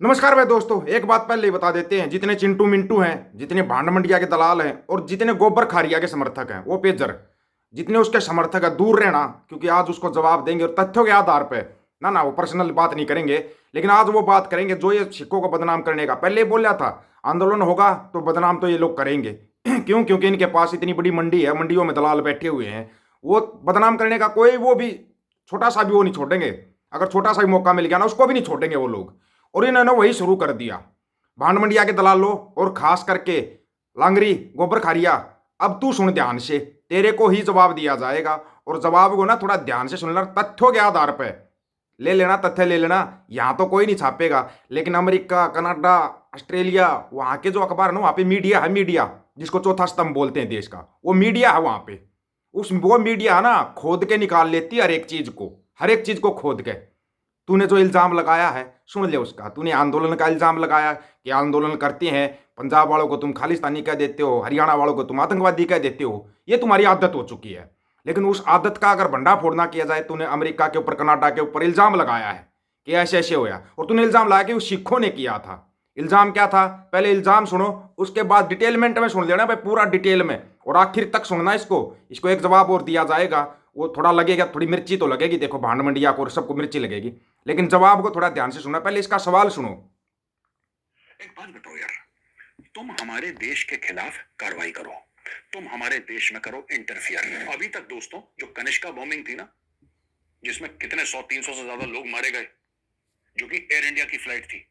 नमस्कार भाई दोस्तों, एक बात पहले ही बता देते हैं। जितने चिंटू मिंटू हैं, जितने भांड मंडिया के दलाल हैं और जितने गोबर खारिया के समर्थक हैं, वो पेजर जितने उसके समर्थक हैं, दूर रहना। क्योंकि आज उसको जवाब देंगे और तथ्यों के आधार पे। ना ना, वो पर्सनल बात नहीं करेंगे, लेकिन आज वो बात करेंगे जो ये सिखों को बदनाम करने का पहले ही बोला था। आंदोलन होगा तो बदनाम तो ये लोग करेंगे। क्यों? क्योंकि इनके पास इतनी बड़ी मंडी है, मंडियों में दलाल बैठे हुए हैं। वो बदनाम करने का कोई वो भी छोटा सा भी वो नहीं छोड़ेंगे। अगर छोटा सा भी मौका मिल गया ना, उसको भी नहीं छोड़ेंगे वो लोग। और इन्होंने वही शुरू कर दिया। भांड मंडिया के दलालों और खास करके लांगरी गोबर खारिया, अब तू सुन ध्यान से, तेरे को ही जवाब दिया जाएगा। और जवाब को ना थोड़ा ध्यान से सुन लेना, तथ्यों के आधार पर ले लेना, तथ्य ले लेना। यहां तो कोई नहीं छापेगा, लेकिन अमेरिका, कनाडा, ऑस्ट्रेलिया, वहां के जो अखबार है ना, वहां पे मीडिया है। मीडिया जिसको चौथा स्तंभ बोलते हैं देश का, वो मीडिया है वहां पे। वो मीडिया है ना, खोद के निकाल लेती है हर एक चीज को, हर एक चीज को खोद के। तूने जो इल्जाम लगाया है सुन ले उसका। तूने आंदोलन का इल्जाम लगाया कि आंदोलन करते हैं, पंजाब वालों को तुम खालिस्तानी कह देते हो, हरियाणा वालों को तुम आतंकवादी कह देते हो। ये तुम्हारी आदत हो चुकी है। लेकिन उस आदत का अगर भंडा फोड़ना किया जाए, तूने अमेरिका के ऊपर, कनाडा के ऊपर इल्जाम लगाया है कि ऐसे ऐसे होया, और तूने इल्जाम लगाया कि वो सिखों ने किया था। इल्जाम क्या था? पहले इल्जाम सुनो, उसके बाद डिटेलमेंट में सुन लेना भाई, पूरा डिटेल में, और आखिर तक सुनना इसको। इसको एक जवाब और दिया जाएगा, वो थोड़ा लगेगा, थोड़ी मिर्ची तो लगेगी। देखो, भांड मंडिया को और सबको मिर्ची लगेगी, लेकिन जवाब को थोड़ा ध्यान से सुनना। पहले इसका सवाल सुनो। एक बात बताओ यार, तुम हमारे देश के खिलाफ कार्रवाई करो, तुम हमारे देश में करो इंटरफियर। अभी तक दोस्तों, जो कनिष्का बॉम्बिंग थी ना, जिसमें कितने 100-300 से ज्यादा लोग मारे गए, जो कि एयर इंडिया की फ्लाइट थी।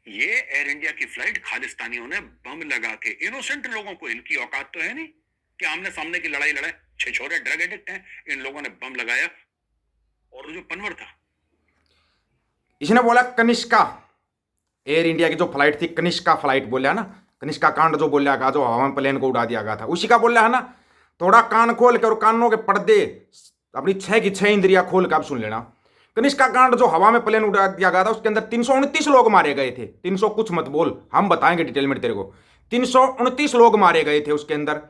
ये एयर इंडिया की फ्लाइट खालिस्तानियों ने बम लगा के, इनोसेंट लोगों को, इनकी औकात तो है नहीं कि आमने सामने की लड़ाई लड़े। छिछोरे ड्रग एडिक्ट हैं, इन लोगों ने बम लगाया। और जो पनवर था, इसने बोला कनिष्का, एयर इंडिया की जो फ्लाइट थी, कनिष्का फ्लाइट बोला ना, कनिष्का कांड जो बोला गया, जो हवा में प्लेन को उड़ा दिया गया था, उसी का बोल रहा है ना। थोड़ा कान खोल के और कानों के पर्दे, अपनी छह की छह इंद्रियां खोल के आप सुन लेना। कनिष्का कांड जो हवा में प्लेन उड़ा दिया गया था, उसके अंदर 329 लोग मारे गए थे। 300 कुछ मत बोल, हम बताएंगे डिटेल में तेरे को। 329 लोग मारे गए थे उसके अंदर।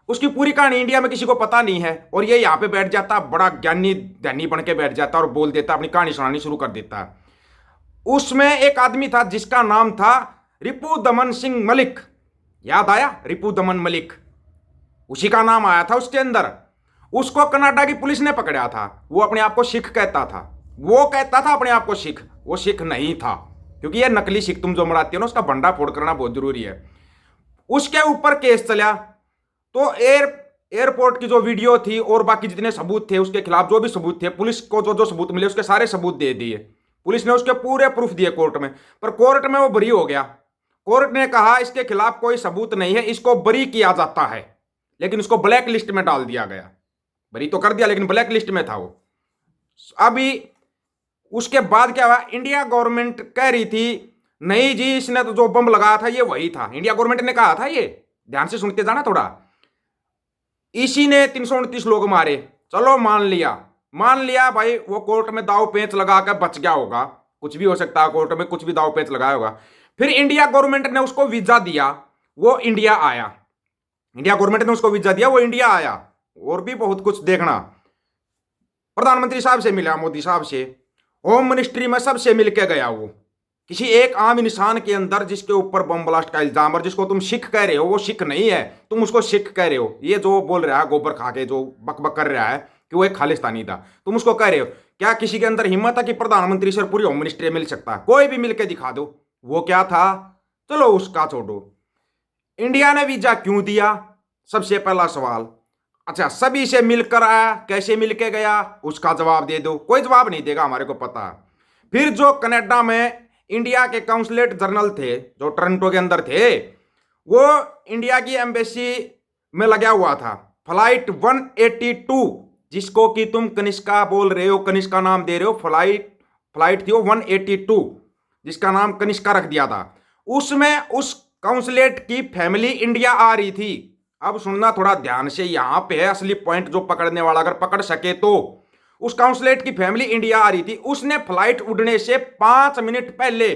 उसकी पूरी कहानी इंडिया में किसी को पता नहीं है, और ये यहाँ पे बैठ जाता, बड़ा ज्ञानी ध्यानी बन के बैठ जाता और बोल देता, अपनी कहानी सुनानी शुरू कर देता है। उसमें एक आदमी था जिसका नाम था रिपू दमन सिंह मलिक। याद आया? रिपू दमन मलिक, उसी का नाम आया था उसके अंदर। उसको कनाडा की पुलिस ने पकड़ा था। वो अपने आप को सिख कहता था, वो कहता था अपने आप को सिख। वो सिख नहीं था, क्योंकि ये नकली सिख तुम जो मराते हो ना, उसका भंडा फोड़ करना बहुत जरूरी है। उसके ऊपर केस चला, तो एयरपोर्ट की जो वीडियो थी और बाकी जितने सबूत थे उसके खिलाफ, जो भी सबूत थे, पुलिस को जो जो सबूत मिले उसके सारे सबूत दे दिए। पुलिस ने उसके पूरे प्रूफ दिए कोर्ट में, पर कोर्ट में वो बरी हो गया। कोर्ट ने कहा इसके खिलाफ कोई सबूत नहीं है, इसको बरी किया जाता है। लेकिन उसको ब्लैक लिस्ट में डाल दिया गया। बरी तो कर दिया, लेकिन ब्लैक लिस्ट में था वो। अभी उसके बाद क्या हुआ? इंडिया गवर्नमेंट कह रही थी नहीं जी, इसने तो जो बम लगाया था ये वही था। इंडिया गवर्नमेंट ने कहा था, ये ध्यान से सुनते जाना थोड़ा। इसी ने 329 लोग मारे, चलो मान लिया भाई। वो कोर्ट में दाव पेंच लगा कर बच गया होगा, कुछ भी हो सकता है, कोर्ट में कुछ भी दाव पेंच लगाया होगा। फिर इंडिया गवर्नमेंट ने उसको वीजा दिया, वो इंडिया आया। इंडिया गवर्नमेंट ने उसको वीजा दिया, वो इंडिया आया। और भी बहुत कुछ देखना। प्रधानमंत्री साहब से मिला, मोदी साहब से, होम मिनिस्ट्री में सबसे मिलके गया वो। किसी एक आम इंसान के अंदर जिसके ऊपर बम ब्लास्ट का इल्जाम, और जिसको तुम सिख कह रहे हो, वो सिख नहीं है, तुम उसको सिख कह रहे हो। ये जो बोल रहा है गोबर खा के, जो बकबक कर रहा है कि वो एक खालिस्तानी था, तुम उसको कह रहे हो। क्या किसी के अंदर हिम्मत है कि प्रधानमंत्री से पूरी होम मिनिस्ट्री मिल सकता है? कोई भी मिलकर दिखा दो। वो क्या था? चलो उसका छोड़ो। इंडिया ने वीजा क्यों दिया? सबसे पहला सवाल। अच्छा, सभी से मिलकर आया, कैसे मिलके गया, उसका जवाब दे दो। कोई जवाब नहीं देगा, हमारे को पता है। फिर जो कनाडा में इंडिया के काउंसलेट जनरल थे, जो टोरंटो के अंदर थे, वो इंडिया की एम्बेसी में लगा हुआ था। फ्लाइट 182, जिसको कि तुम कनिष्का बोल रहे हो, कनिष्का नाम दे रहे हो, फ्लाइट थी वो 182, जिसका नाम कनिष्का रख दिया था। उसमें उस काउंसलेट की फैमिली इंडिया आ रही थी। अब सुनना थोड़ा ध्यान से, यहां पे है असली पॉइंट जो पकड़ने वाला, अगर पकड़ सके तो। उस काउंसलेट की फैमिली इंडिया आ रही थी। उसने फ्लाइट उड़ने से 5 मिनट पहले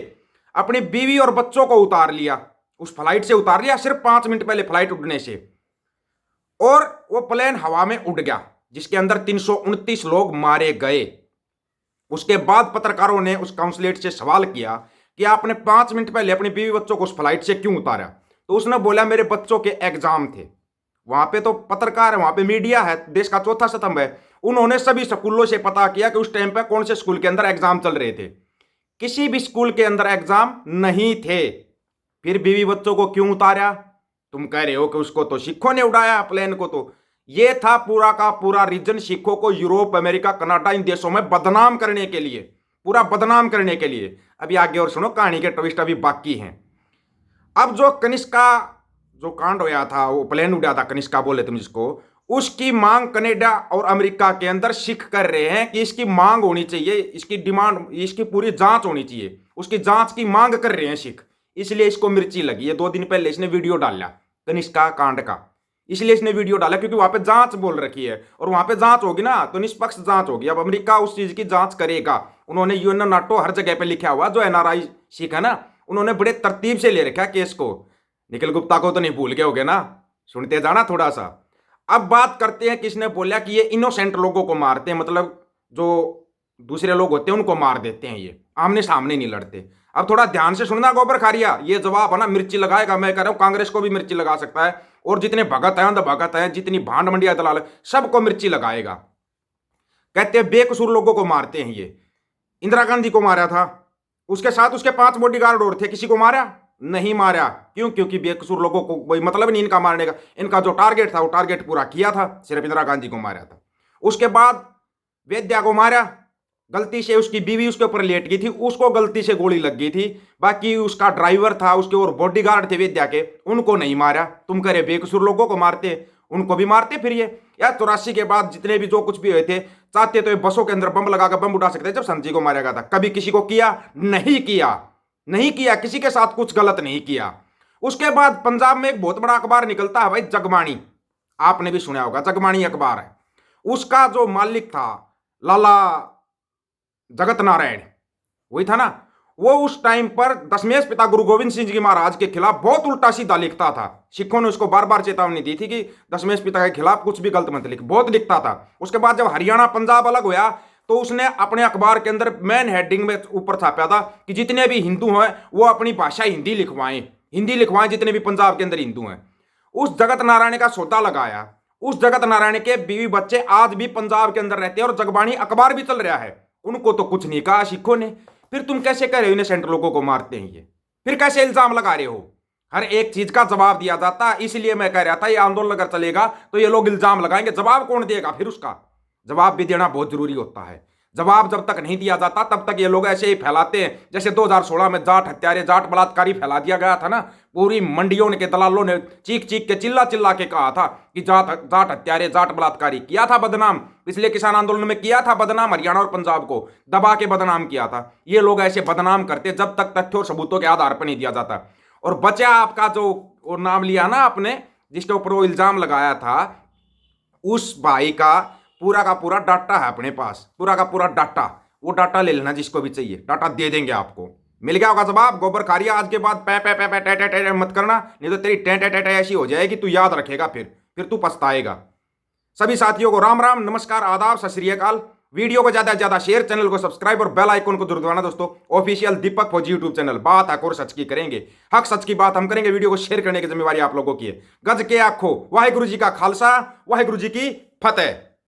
अपनी बीवी और बच्चों को उतार लिया, उस फ्लाइट से उतार लिया, सिर्फ 5 मिनट पहले फ्लाइट उड़ने से। और वो प्लेन हवा में उड़ गया, जिसके अंदर 329 लोग मारे गए। उसके बाद पत्रकारों ने उस काउंसलेट से सवाल किया कि आपने 5 मिनट पहले अपनी बीवी बच्चों को उस फ्लाइट से क्यों उतारा? तो उसने बोला मेरे बच्चों के एग्जाम थे। वहां पे तो पत्रकार है, वहां पे मीडिया है, देश का चौथा स्तंभ है। उन्होंने सभी स्कूलों से पता किया कि उस टाइम पे कौन से स्कूल के अंदर एग्जाम चल रहे थे। किसी भी स्कूल के अंदर एग्जाम नहीं थे। फिर बीवी बच्चों को क्यों उतारा? तुम कह रहे हो कि उसको तो सिखों ने उड़ाया प्लेन को। तो ये था पूरा का पूरा रीजन सिखों को यूरोप, अमेरिका, कनाडा इन देशों में बदनाम करने के लिए, पूरा बदनाम करने के लिए। अभी आगे और सुनो, कहानी के ट्विस्ट अभी बाकी हैं। अब जो कनिष्का जो कांड होया था, वो प्लेन उड़ा था, कनिष्का बोले तुम जिसको, उसकी मांग कनाडा और अमेरिका के अंदर सिख कर रहे हैं कि इसकी मांग होनी चाहिए, इसकी डिमांड, इसकी पूरी जांच होनी चाहिए। उसकी जांच की मांग कर रहे हैं सिख। इसलिए इसको मिर्ची लगी है। 2 दिन पहले इसने वीडियो डाला कनिष्का कांड का, इसलिए इसने वीडियो डाला क्योंकि वहां पे जांच बोल रखी है, और वहां पे जांच होगी ना तो निष्पक्ष जांच होगी। अब अमेरिका उस चीज की जांच करेगा। उन्होंने यूएन, नाटो हर जगह पे लिखा हुआ, जो एनआरआई सिख है ना, उन्होंने बड़े तरतीब से ले रखा केस को। निखिल गुप्ता को तो नहीं भूल गए होगे ना, सुनते जाना थोड़ा सा। अब बात करते हैं, किसने बोला कि ये इनोसेंट लोगों को मारते हैं, मतलब जो दूसरे लोग होते हैं उनको मार देते हैं, ये आमने सामने नहीं लड़ते। अब थोड़ा ध्यान से सुनना गोबर खारिया, ये जवाब है ना मिर्ची लगाएगा। मैं कह रहा हूं कांग्रेस को भी मिर्ची लगा सकता है, और जितने भगत हैं, अंध भगत हैं, जितनी भांड मंडिया दलाल, सबको मिर्ची लगाएगा। कहते हैं बेकसूर लोगों को मारते हैं ये। इंदिरा गांधी को मारा था, उसके साथ उसके 5 बॉडीगार्ड और थे, किसी को मारा नहीं? मारा। क्यों? क्योंकि बेकसूर लोगों को कोई मतलब नहीं इनका मारने का। इनका जो टारगेट था वो टारगेट पूरा किया था, सिर्फ इंदिरा गांधी को मारा था। उसके बाद वेद्या को मारा, गलती से उसकी बीवी उसके ऊपर लेट गई थी, उसको गलती से गोली लग गई थी। बाकी उसका ड्राइवर था, उसके और बॉडीगार्ड थे वेद्या के, उनको नहीं मारा। तुम कह रहे बेकसूर लोगों को मारते, उनको भी मारते फिर ये। या 84 के बाद जितने भी जो कुछ भी हुए थे, चाहते तो ये बसों के अंदर बम लगाकर बम उठा सकते जब संत जी को मारा गया था। कभी किसी को किया? नहीं किया, नहीं किया, किसी के साथ कुछ गलत नहीं किया। उसके बाद पंजाब में एक बहुत बड़ा अखबार निकलता है भाई, जगबाणी, आपने भी सुना होगा, जगबाणी अखबार है। उसका जो मालिक था लाला जगत नारायण, वही था ना, वो उस टाइम पर दशमेश पिता गुरु गोविंद सिंह जी महाराज के खिलाफ बहुत उल्टा सीधा लिखता था। सिखों ने उसको बार बार चेतावनी दी थी कि दशमेश पिता के खिलाफ कुछ भी गलत मत लिख, बहुत लिखता था। उसके बाद जब हरियाणा पंजाब अलग हुआ तो उसने अपने अखबार के अंदर मेन हेडिंग में ऊपर छापा था कि जितने भी हिंदू हैं वो अपनी भाषा हिंदी लिखवाएं, हिंदी लिखवाएं, जितने भी पंजाब के अंदर हिंदू हैं। उस जगत नारायण का सौदा लगाया। उस जगत नारायण के बीवी बच्चे आज भी पंजाब के अंदर रहते हैं और जगबाणी अखबार भी चल रहा है। उनको तो कुछ नहीं कहा सिखों ने। फिर तुम कैसे कह रहे हो इनोसेंट लोगों को मारते हैं ये? फिर कैसे इल्जाम लगा रहे हो? हर एक चीज का जवाब दिया जाता। इसलिए मैं कह रहा था ये आंदोलन अगर चलेगा तो ये लोग इल्जाम लगाएंगे, जवाब कौन देगा? फिर उसका जवाब भी देना बहुत जरूरी होता है। जवाब जब तक नहीं दिया जाता तब तक ये लोग ऐसे ही फैलाते हैं। जैसे 2016 में जाट हत्यारे, जाट बलात्कारी फैला दिया गया था ना, पूरी मंडियों के दलालों ने चीख चीख के चिल्ला चिल्ला के कहा था कि जाट हत्यारे, जाट बलात्कारी किया था बदनाम। पिछले किसान आंदोलन में किया था बदनाम, हरियाणा और पंजाब को दबा के बदनाम किया था। ये लोग ऐसे बदनाम करते जब तक तथ्य और सबूतों के आधार पर नहीं दिया जाता। और बचा आपका जो और नाम लिया ना आपने, जिसके ऊपर वो इल्जाम लगाया था, उस भाई का पूरा डाटा है अपने पास, पूरा का पूरा डाटा। वो डाटा ले लेना, जिसको भी चाहिए डाटा दे देंगे आपको। मिल गया होगा जवाब। गोबर खारिया, आज के बाद पै पै पै पै टे टे टे मत करना, नहीं तो तेरी टे टे टे ऐसी हो जाएगी तू याद रखेगा, फिर तू पछताएगा। सभी साथियों को राम राम, नमस्कार, आदाब, सत श्री अकाल। वीडियो को ज्यादा से ज्यादा शेयर, चैनल को सब्सक्राइब और बेल आइकन को जरूर दबाना दोस्तों। ऑफिशियल दीपक फौजी यूट्यूब चैनल। बात हक और सच की करेंगे, हक सच की बात हम करेंगे। वीडियो को शेयर करने की जिम्मेवारी आप लोगों की है। गज के आखो, वाहिगुरु जी का खालसा, वाहिगुरु जी की फतेह।